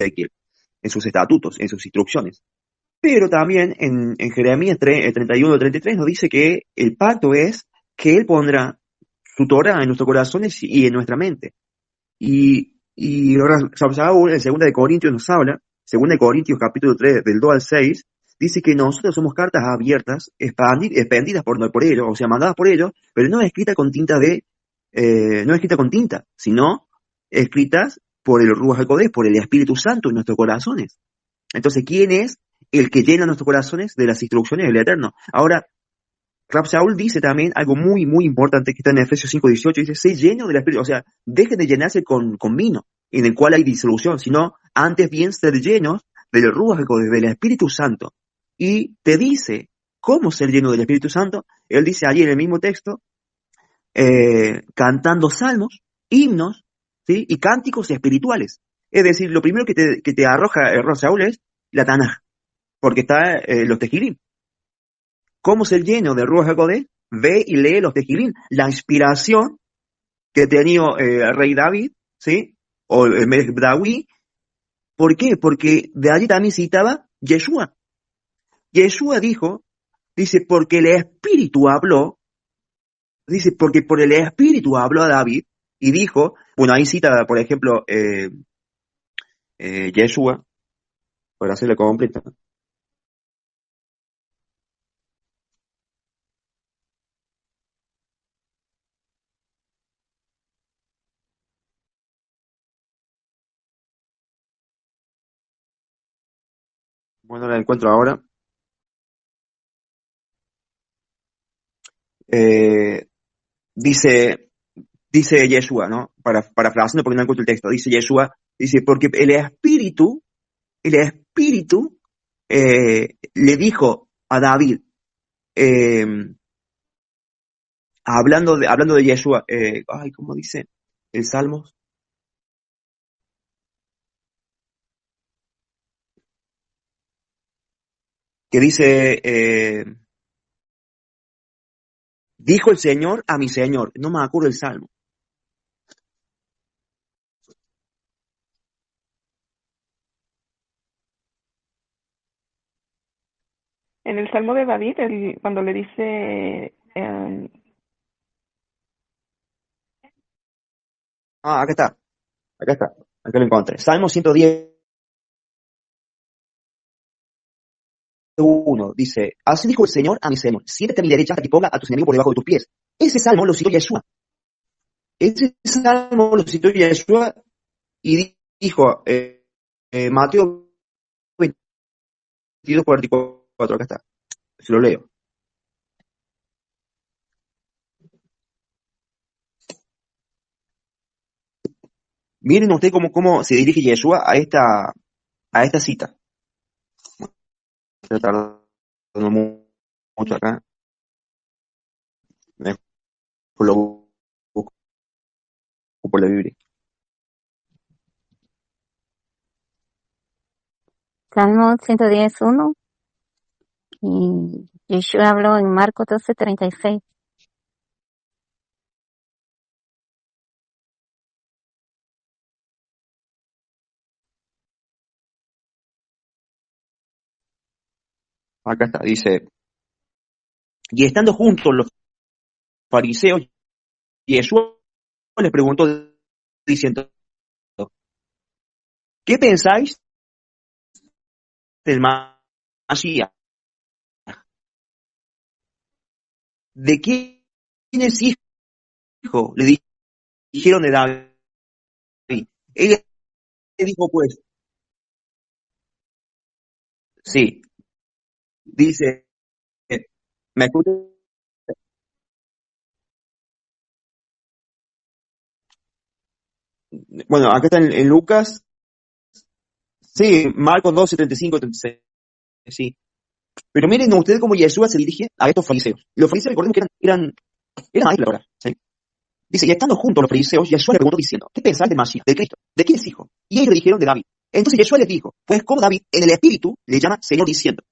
Ezequiel, en sus estatutos, en sus instrucciones. Pero también en Jeremías 31-33 nos dice que el pacto es que Él pondrá su Torah en nuestros corazones y en nuestra mente. Y ahora Saúl en 2 de Corintios nos habla, 2 de Corintios capítulo 3, del 2 al 6, dice que nosotros somos cartas abiertas, expendidas por ellos, o sea, mandadas por ellos, pero no escritas con tinta no escritas con tinta, sino escritas por el Ruach HaKodesh, por el Espíritu Santo en nuestros corazones. Entonces, ¿quién es el que llena nuestros corazones de las instrucciones del Eterno? Ahora, Rab Shaul dice también algo muy, muy importante que está en Efesios 5:18, dice, sé lleno del Espíritu, o sea, dejen de llenarse con vino, en el cual hay disolución, sino antes bien ser llenos del Ruach HaKodesh, del Espíritu Santo. Y te dice cómo ser lleno del Espíritu Santo. Él dice allí en el mismo texto, cantando salmos, himnos, ¿sí? Y cánticos espirituales. Es decir, lo primero que te arroja Rab Shaul es la Tanaj, porque está los Tejilim. ¿Cómo ser lleno de Ruach HaKodesh? Ve y lee los Tejilim, la inspiración que tenía el rey David, ¿sí? O el Melech David. ¿Por qué? Porque de allí también citaba Yeshua. Yeshua dice, porque el Espíritu habló, dice, porque por el Espíritu habló a David, y dijo, bueno, ahí cita, por ejemplo, Yeshua, para hacerla completa. Bueno, la encuentro ahora. Dice Yeshua, ¿no? Parafraseando porque no encuentro el texto. Dice Yeshua, dice, porque el Espíritu le dijo a David, eh, hablando de Yeshua, ¿cómo dice el Salmo? Que dice, dijo el Señor a mi Señor. No me acuerdo el Salmo. En el Salmo de David, cuando le dice, Acá está, acá lo encontré. Salmo 110:1 dice, así dijo el Señor a mi Señor, siéntate a mi derecha hasta que ponga a tus enemigos por debajo de tus pies. Ese salmo lo citó Yeshua. Ese salmo lo citó Yeshua y dijo, Mateo 22:44, acá está, se lo leo. Miren ustedes cómo se dirige Yeshua a esta cita. Estoy tardando mucho acá. Mejor lo busco por la Biblia. Salmo 110:1 y Yeshua habló en Marcos 12:36. Acá está, dice, y estando juntos los fariseos, Yeshua les preguntó diciendo, ¿qué pensáis del Mashiach? ¿De quién es hijo? Le dijeron de David. Él le dijo, pues, sí, dice, ¿me escuchas? Bueno, acá está en Lucas, sí, Marcos 12:35-36, sí. Pero miren ustedes cómo Yeshua se dirige a estos fariseos. Los fariseos, recordemos que eran ahí la hora, ¿sí? Dice, y estando juntos los fariseos, Yeshua le preguntó diciendo, ¿qué pensáis del Mashiach, de Cristo? ¿De quién es hijo? Y ellos le dijeron de David. Entonces Yeshua les dijo, pues como David en el espíritu le llama Señor diciendo.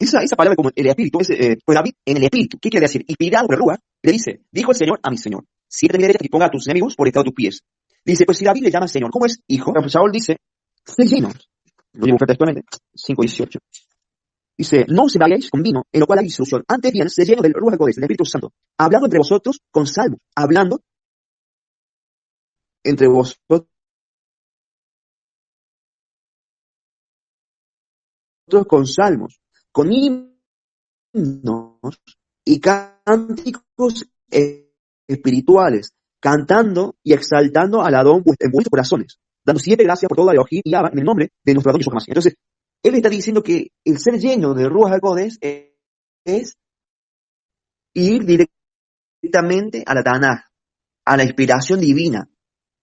Esa palabra como el espíritu, pues David en el espíritu, ¿qué quiere decir? Inspirado por Ruach, le dice, dijo el Señor a mi Señor, siéntate a mi derecha y ponga a tus enemigos por estado de tus pies. Dice, pues si David le llama Señor, ¿cómo es hijo? Saúl dice, Sed llenos. Lo digo textualmente, 5:18. Dice, no os embriaguéis con vino, en lo cual hay disolución. Antes bien, sed llenos del Ruach HaKodesh, del Espíritu Santo, hablando entre vosotros con salmos, hablando entre vosotros con salmos, con himnos y cánticos espirituales, cantando y exaltando al Adón en vuestros corazones, dando siempre gracias por toda Elohim y Abba en el nombre de nuestro Adón Yeshua HaMashiach. Entonces, él está diciendo que el ser lleno de Ruach HaKodesh es ir directamente a la Tanaj, a la inspiración divina.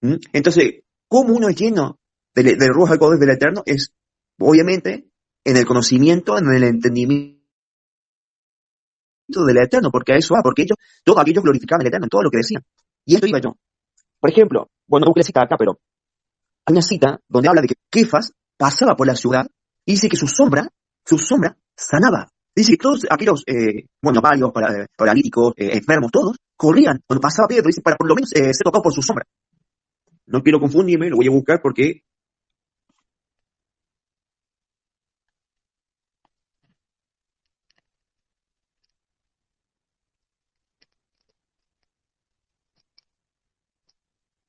Entonces, ¿cómo uno es lleno del Ruach HaKodesh del Eterno? Es, obviamente, en el conocimiento, en el entendimiento del Eterno, porque a eso va, porque todos aquellos glorificaban al Eterno en todo lo que decían. Y esto iba yo. Por ejemplo, bueno, no busqué la cita acá, pero hay una cita donde habla de que Kefas pasaba por la ciudad y dice que su sombra sanaba. Dice que todos aquellos, varios paralíticos, enfermos, todos, corrían cuando pasaba Pedro, dice, para por lo menos ser tocados por su sombra. No quiero confundirme, lo voy a buscar porque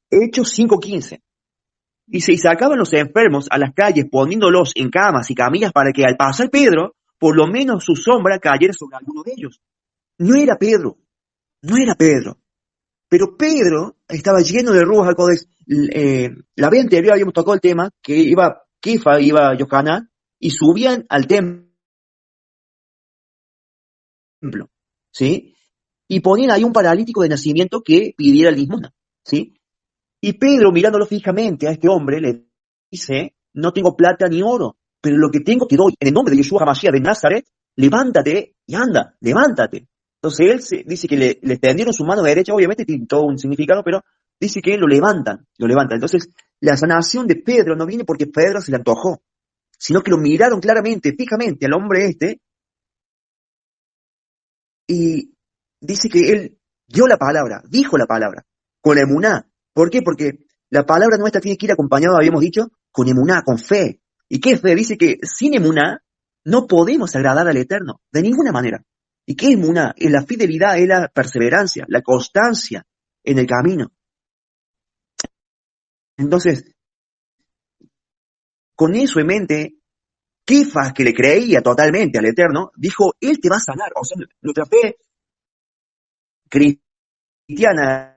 Hechos 5:15. Dice, y sacaban los enfermos a las calles poniéndolos en camas y camillas para que al pasar Pedro, por lo menos su sombra cayera sobre alguno de ellos. No era Pedro, pero Pedro estaba lleno de Ruach HaKodesh. La vez anterior habíamos tocado el tema que iba Kefa, iba Yohanan, y subían al templo, ¿sí? Y ponían ahí un paralítico de nacimiento que pidiera limosna, ¿sí? Y Pedro, mirándolo fijamente a este hombre, le dice, no tengo plata ni oro, pero lo que tengo te doy. En el nombre de Yeshua HaMashiach de Nazaret, levántate y anda, levántate. Entonces él dice que le extendieron su mano derecha, obviamente tiene todo un significado, pero dice que lo levantan. Entonces la sanación de Pedro no viene porque Pedro se le antojó, sino que lo miraron claramente, fijamente al hombre y dice que él dio la palabra, dijo la palabra, con emuná. ¿Por qué? Porque la palabra nuestra tiene que ir acompañada, habíamos dicho, con emuná, con fe. ¿Y qué es fe? Dice que sin emuná no podemos agradar al Eterno, de ninguna manera. ¿Y qué es emuná? Es la fidelidad, es la perseverancia, la constancia en el camino. Entonces, con eso en mente, Kefas, que le creía totalmente al Eterno, dijo, Él te va a sanar. O sea, nuestra fe cristiana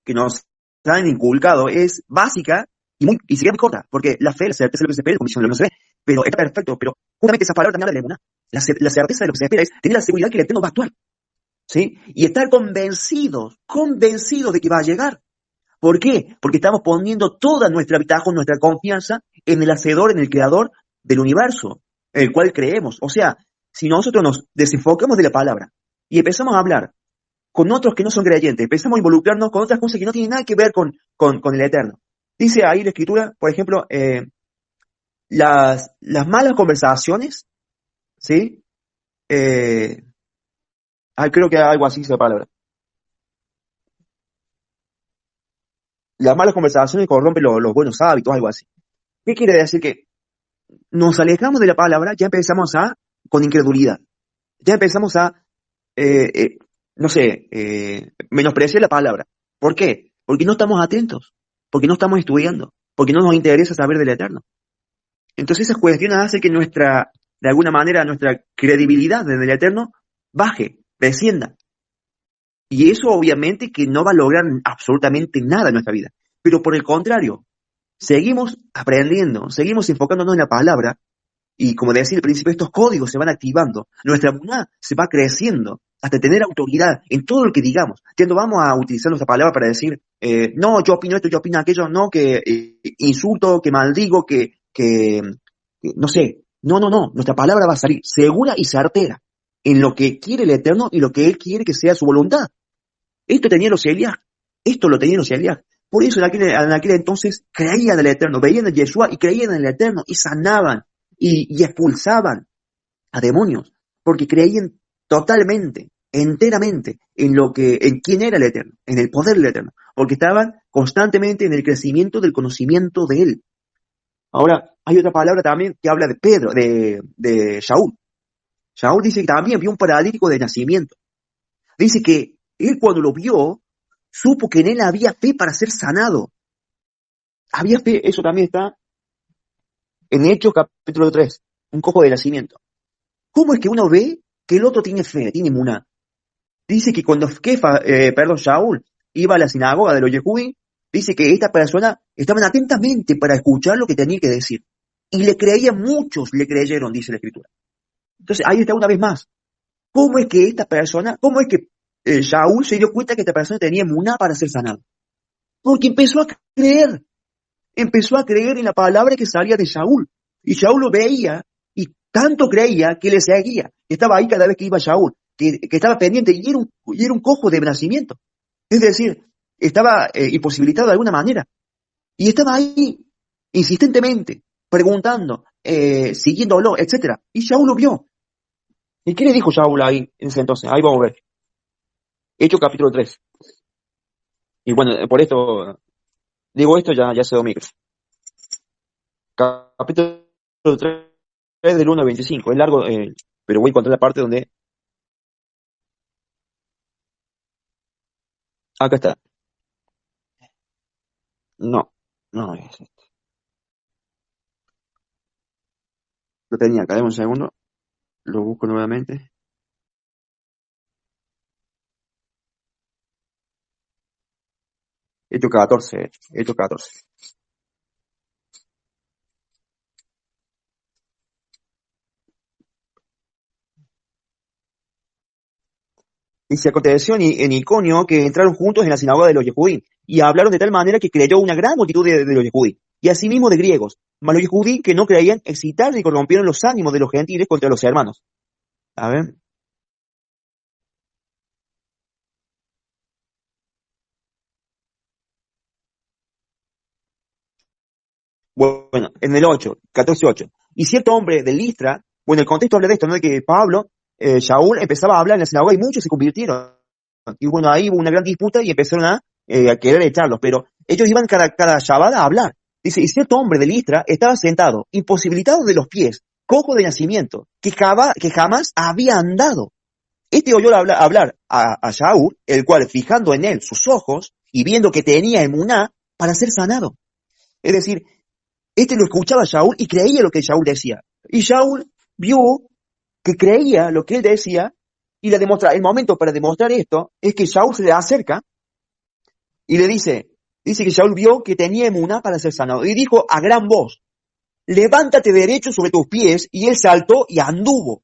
que nos han inculcado es básica y se queda muy corta, porque la fe, la certeza de lo que se espera, la convicción de lo que no se ve, pero está perfecto, pero justamente esa palabra también habla de la emuná. La certeza de lo que se espera es tener la seguridad que el Eterno va a actuar, ¿sí? Y estar convencidos de que va a llegar. ¿Por qué? Porque estamos poniendo toda nuestra vitaja, nuestra confianza en el Hacedor, en el Creador del universo, en el cual creemos. O sea, si nosotros nos desenfocamos de la palabra y empezamos a hablar con otros que no son creyentes, empezamos a involucrarnos con otras cosas que no tienen nada que ver con el Eterno. Dice ahí la Escritura, por ejemplo, las malas conversaciones, ¿sí? Creo que algo así dice la palabra. Las malas conversaciones corrompen los buenos hábitos, algo así. ¿Qué quiere decir? Que nos alejamos de la palabra, ya empezamos con incredulidad. Ya empezamos menospreciar la palabra. ¿Por qué? Porque no estamos atentos, porque no estamos estudiando, porque no nos interesa saber del Eterno. Entonces esas cuestiones hacen que de alguna manera, nuestra credibilidad en el Eterno baje, descienda. Y eso obviamente que no va a lograr absolutamente nada en nuestra vida. Pero por el contrario, seguimos aprendiendo, seguimos enfocándonos en la palabra, y como decía al principio, estos códigos se van activando, nuestra emuná se va creciendo hasta tener autoridad en todo lo que digamos. Ya no vamos a utilizar nuestra palabra para decir, no, yo opino esto, yo opino aquello, no, que insulto, que maldigo, que no sé. No, nuestra palabra va a salir segura y certera en lo que quiere el Eterno y lo que Él quiere que sea su voluntad. Esto lo tenía los Elías. Por eso en aquel entonces creían en el Eterno, veían en Yeshua y creían en el Eterno y sanaban y expulsaban a demonios, porque creían totalmente, enteramente en quién era el Eterno, en el poder del Eterno. porque estaban constantemente en el crecimiento del conocimiento de él. Ahora, hay otra palabra también que habla de Pedro, de Saúl. Saúl dice que también vio un paralítico de nacimiento. Dice que él cuando lo vio, supo que en él había fe para ser sanado. Había fe, eso también está en Hechos capítulo 3, un cojo de nacimiento. ¿Cómo es que uno ve que el otro tiene fe, tiene emuná? Dice que cuando Saúl iba a la sinagoga de los Yehudí, dice que estas personas estaban atentamente para escuchar lo que tenía que decir. Y le creían, muchos le creyeron, dice la Escritura. Entonces ahí está una vez más. ¿Cómo es que Saúl se dio cuenta que esta persona tenía emuná para ser sanado? Porque empezó a creer en la palabra que salía de Saúl. Y Saúl lo veía y tanto creía que le seguía. Estaba ahí cada vez que iba Saúl, que estaba pendiente y era un cojo de nacimiento. Es decir, estaba imposibilitado de alguna manera. Y estaba ahí insistentemente, preguntando, siguiéndolo, etcétera. Y Saúl lo vio. ¿Y qué le dijo Saúl ahí en ese entonces? Ahí vamos a ver. Hechos capítulo 3. Y bueno, por esto, digo esto, ya se domingo. Capítulo 3 del 1 al 25. Es largo, pero voy a encontrar la parte donde... Acá está. No es este. Lo tenía acá, dame un segundo. Lo busco nuevamente. Hechos 14. Hechos 14. Dice, aconteció en Iconio que entraron juntos en la sinagoga de los Yehudí, y hablaron de tal manera que creyó una gran multitud de los Yehudí, y asimismo de griegos. Mas los Yehudí que no creían excitaron y corrompieron los ánimos de los gentiles contra los hermanos. A ver. Bueno, en el 8, 14:8. Y cierto hombre de Listra, bueno, el contexto habla de esto, ¿no? De que Pablo, Saúl empezaba a hablar en la sinagoga y muchos se convirtieron. Y bueno, ahí hubo una gran disputa y empezaron a querer echarlos, pero ellos iban cada Shabbat a hablar. Dice, y cierto hombre de Listra estaba sentado, imposibilitado de los pies, cojo de nacimiento, que jamás había andado. Este oyó hablar a Saúl, el cual, fijando en él sus ojos y viendo que tenía emuná, para ser sanado. Es decir, este lo escuchaba a Saúl y creía lo que Saúl decía. Y Saúl vio que creía lo que él decía, y el momento para demostrar esto es que Saúl se le acerca y le dice que Saúl vio que tenía emuná para ser sanado. Y dijo a gran voz, levántate derecho sobre tus pies, y él saltó y anduvo.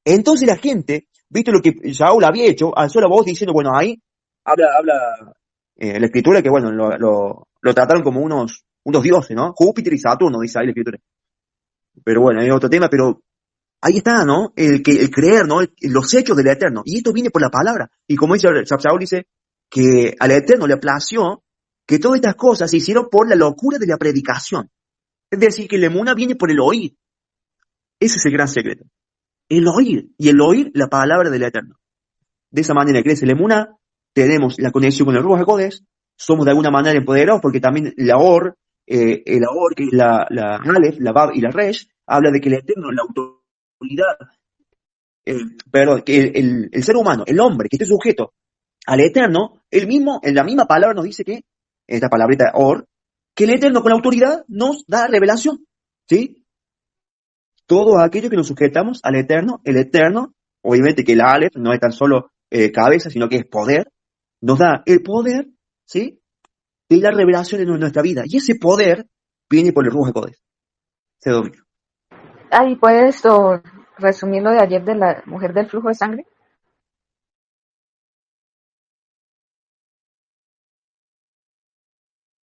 Entonces la gente, visto lo que Saúl había hecho, alzó la voz diciendo, bueno, ahí habla la escritura que, bueno, lo trataron como unos dioses, ¿no? Júpiter y Saturno, dice ahí la escritura. Pero bueno, hay otro tema, pero ahí está, ¿no? El creer, ¿no? Los hechos del Eterno. Y esto viene por la palabra. Y como dice Saúl, dice que al Eterno le plació que todas estas cosas se hicieron por la locura de la predicación. Es decir, que la emuna viene por el oír. Ese es el gran secreto. El oír. Y el oír la palabra del Eterno. De esa manera crece la emuna, tenemos la conexión con el Ruach HaKodesh, somos de alguna manera empoderados porque también el Ahor, que es la Aleph, la Bab y la Resh, habla de que el Eterno, la autoridad, que el ser humano, el hombre que esté sujeto al Eterno, él mismo, en la misma palabra nos dice que, esta palabrita Or, que el Eterno con la autoridad nos da revelación, ¿sí? Todos aquellos que nos sujetamos al Eterno, el Eterno, obviamente que el Aleph no es tan solo cabeza, sino que es poder, nos da el poder, ¿sí? De la revelación en nuestra vida. Y ese poder viene por el Ruach HaKodesh. Se domina. ¿Y puedes resumir lo de ayer de la mujer del flujo de sangre?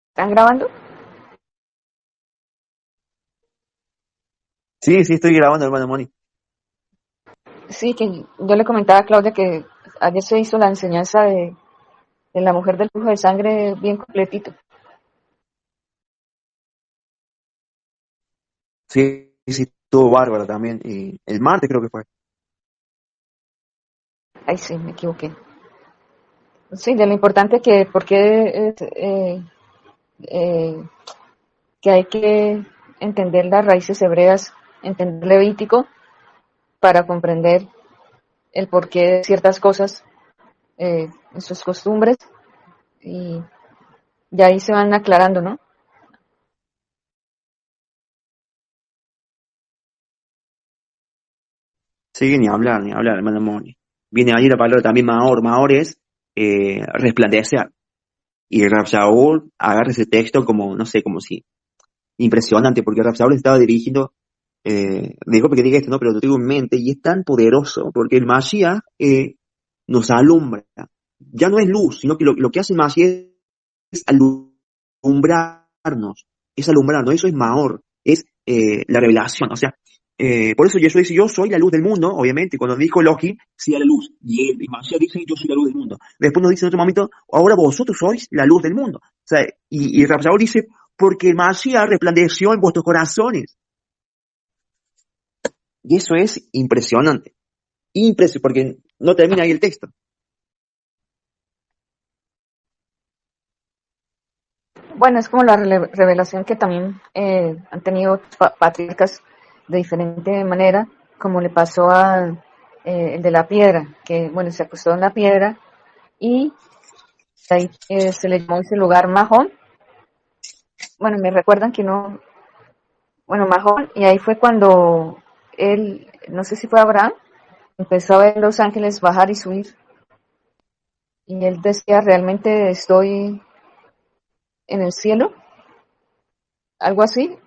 ¿Están grabando? Sí, estoy grabando, hermano Moni. Sí, que yo le comentaba a Claudia que ayer se hizo la enseñanza de la mujer del flujo de sangre bien completito. Sí, estuvo bárbaro también. Y el martes creo que fue. Ay, sí, me equivoqué. Sí, de lo importante que, porque eh, que hay que entender las raíces hebreas, entender Levítico para comprender el porqué de ciertas cosas, en sus costumbres, y ya ahí se van aclarando, ¿no? Sí, ni hablar, hermano Moni. Viene ahí la palabra también Mahor. Mahor es resplandecer. Y Rab Shaul agarra ese texto como, no sé, como si impresionante, porque Rab Shaul estaba dirigiendo, disculpe que diga esto, ¿no? Pero lo tengo en mente, y es tan poderoso, porque el Mashiach nos alumbra. Ya no es luz, sino que lo que hace el Mashiach es alumbrarnos, eso es Mahor, es la revelación, o sea, por eso Jesús dice, yo soy la luz del mundo, obviamente, cuando dijo Elohim, sí a la luz, y el Mashiach dice, yo soy la luz del mundo. Después nos dice en otro momento, ahora vosotros sois la luz del mundo. O sea, y Rab Shaul dice, porque el Mashiach resplandeció en vuestros corazones. Y eso es impresionante, porque no termina ahí el texto. Bueno, es como la revelación que también han tenido patriarcas de diferente manera, como le pasó a el de la piedra, que bueno, se acostó en la piedra y ahí se le llamó ese lugar Mahón. Bueno, me recuerdan que no, bueno, Mahón, y ahí fue cuando él, no sé si fue Abraham, empezó a ver los ángeles bajar y subir, y él decía, realmente estoy en el cielo, algo así,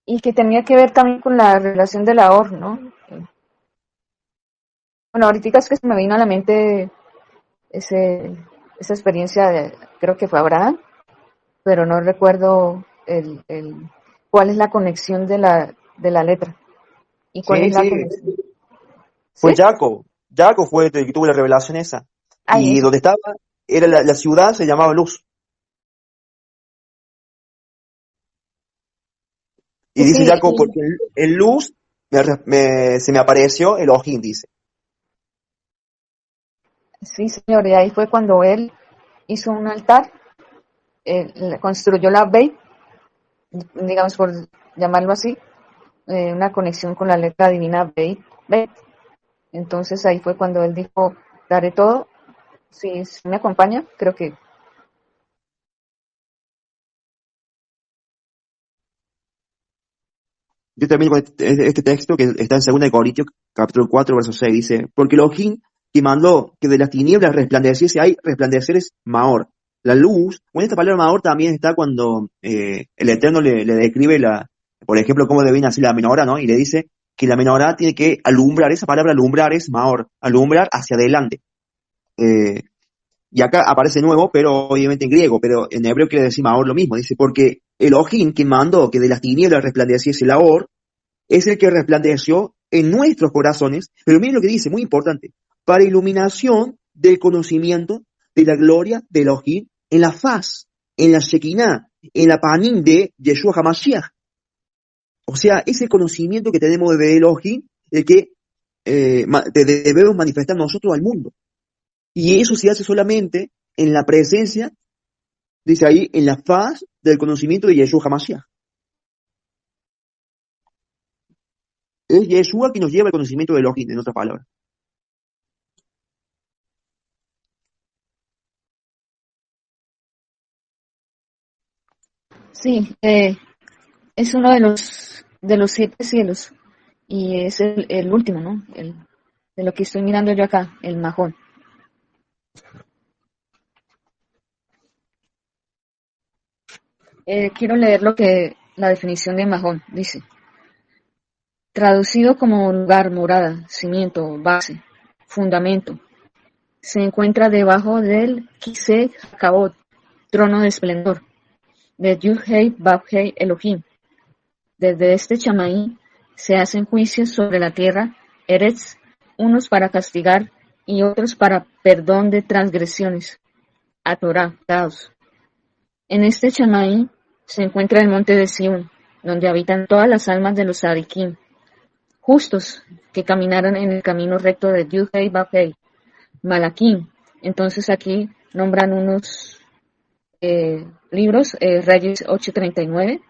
y que tenía que ver también con la relación de la OR, ¿no? Bueno, ahorita es que se me vino a la mente esa experiencia de, creo que fue Abraham, pero no recuerdo cuál es la conexión de la letra y cuál Sí, es la sí, conexión. fue ¿Sí? Jacob. Jacob fue el que tuvo la revelación esa. Ay, Y eso. donde estaba, era la ciudad, se llamaba Luz. Y dice Sí, Jacob, porque en Luz se me apareció el ojín, dice. sí, señor, y ahí fue cuando él hizo un altar, construyó la Beit, digamos por llamarlo así, una conexión con la letra divina Beit, Beit. Entonces ahí fue cuando él dijo, daré todo, si me acompaña, creo que Yo también con este texto que está en 2 de Corintios, capítulo 4, verso 6, dice, porque el ojín que mandó que de las tinieblas resplandeciese, hay resplandecer es Mahor. La luz, bueno, esta palabra Mahor también está cuando el Eterno le describe por ejemplo, cómo debe nacer la menorá, ¿no? Y le dice que la menorá tiene que alumbrar, esa palabra alumbrar es Mahor, alumbrar hacia adelante. Eh, y acá aparece nuevo, pero obviamente en griego, pero en hebreo quiere decir Mahor lo mismo, dice, porque Elohim que mandó que de las tinieblas resplandeciese la or, es el que resplandeció en nuestros corazones, pero miren lo que dice, muy importante, para iluminación del conocimiento de la gloria de Elohim en la faz, en la Shekinah, en la Panim de Yeshua HaMashiach. O sea, ese conocimiento que tenemos de Elohim, el que debemos manifestar nosotros al mundo. Y eso se hace solamente en la presencia, dice ahí, en la faz del conocimiento de Yeshua HaMashiach. Es Yeshua quien nos lleva el conocimiento de Elohim, en otras palabras. sí, es uno de los siete cielos y es el último, ¿no? De lo que estoy mirando yo acá, el Mahón. Quiero leer la definición de Mahón dice, traducido como lugar, morada, cimiento, base, fundamento. Se encuentra debajo del Kiseh Hakabot, trono de esplendor, de Yud-Hei Vav-Hei Elohim. Desde este chamaí se hacen juicios sobre la tierra, Eretz, unos para castigar y otros para perdón de transgresiones. A Torah, caos. En este chamaí se encuentra el monte de Sión, donde habitan todas las almas de los Sadikim, justos que caminaron en el camino recto de Yud-Hei Vav-Hei, Malakim, Entonces aquí nombran unos libros, Reyes 8:39.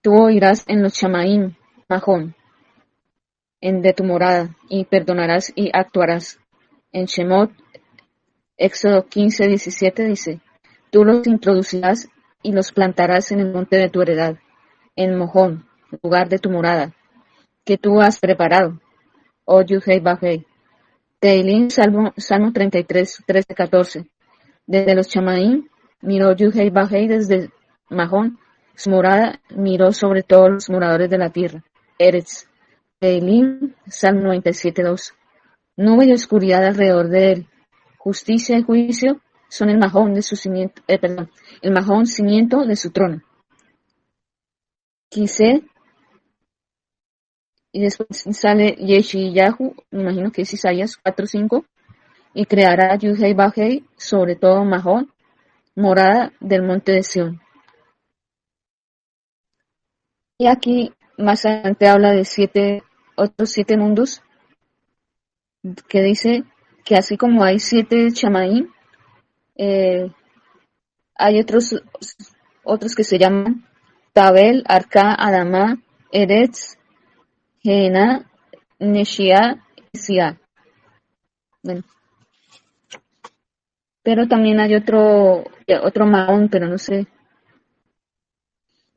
Tú oirás en los Chamaín, Mahón, en de tu morada, y perdonarás y actuarás. En Shemot, Éxodo 15:17 dice, tú los introducirás y los plantarás en el monte de tu heredad, en Mohón, lugar de tu morada, que tú has preparado, oh Yudhei Bajei. Teilín, Salmo 33, 13-14. Desde los Chamaín miró Yudhei Bajei desde Mahón, su morada miró sobre todos los moradores de la tierra. Eretz. Teilín, Salmo 97:2. Nube y oscuridad alrededor de él. Justicia y juicio son el Mahón de su cimiento, el Mahón cimiento de su trono. Quise, y después sale Yeshiyahu, me imagino que es Isaías 4:5, y creará Yudhei Bajei sobre todo Mahón, morada del monte de Sión. Y aquí más adelante habla de otros siete mundos, que dice que así como hay 7 Chamaín, hay otros que se llaman Tabel, Arca, Adamá, Eretz, Gehenna, Neshia y Sia. Bueno, pero también hay otro Mahón, pero no sé.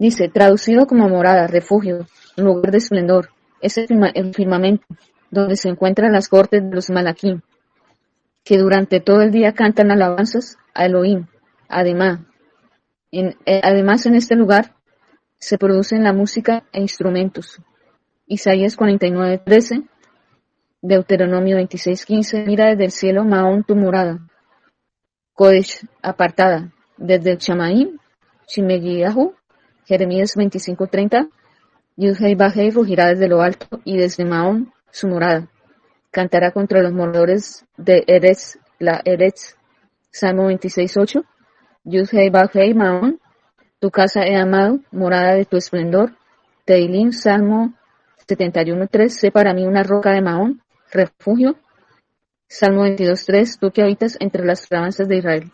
Dice, traducido como morada, refugio, lugar de esplendor, es el firmamento, donde se encuentran las cortes de los Malaquim, que durante todo el día cantan alabanzas a Elohim. Además, en este lugar se producen la música e instrumentos. Isaías 49:13, Deuteronomio 26:15, mira desde el cielo Mahón tu morada, Kodesh apartada, desde el Chamaim, Shimegiyahu, Jeremías 25:30, Yudhei Bajei rugirá desde lo alto y desde Mahón su morada, cantará contra los moradores de Eretz, la Eretz, Salmo 26:8, Yudhei Bajei Mahón, tu casa he amado, morada de tu esplendor, Teilín, Salmo 71:3, sé para mí una roca de Mahón, refugio, Salmo 22:3, tú que habitas entre las alabanzas de Israel.